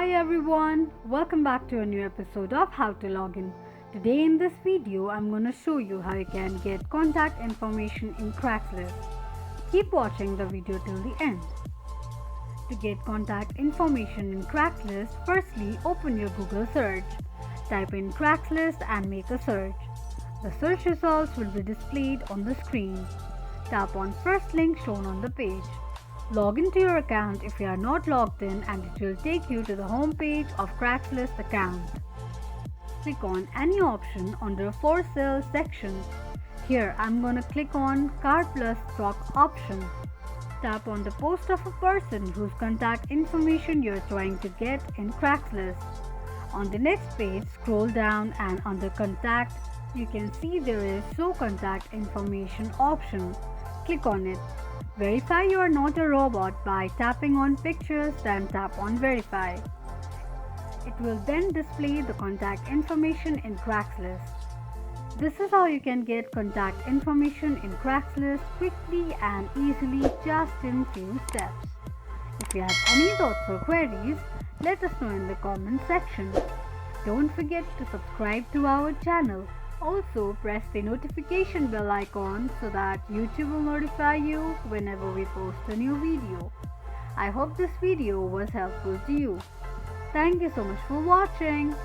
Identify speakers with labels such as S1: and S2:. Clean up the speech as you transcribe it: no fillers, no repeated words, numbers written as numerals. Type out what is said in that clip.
S1: Hi everyone, welcome back to a new episode of How to Login. Today in this video, I'm going to show you how you can get contact information in Craigslist. Keep watching the video till the end. To get contact information in Craigslist, firstly open your Google search. Type in Craigslist and make a search. The search results will be displayed on the screen. Tap on first link shown on the page. Log into your account if you are not logged in and it will take you to the home page of Craigslist account. Click on any option under for sale section. Here I'm going to click on Car Plus Stock option. Tap on the post of a person whose contact information you are trying to get in Craigslist. On the next page, scroll down and under Contact, you can see there is Show Contact Information option. Click on it. Verify you are not a robot by tapping on pictures, then tap on Verify. It will then display the contact information in Craigslist. This is how you can get contact information in Craigslist quickly and easily just in few steps. If you have any thoughts or queries, let us know in the comment section. Don't forget to subscribe to our channel. Also, press the notification bell icon so that YouTube will notify you whenever we post a new video. I hope this video was helpful to you. Thank you so much for watching.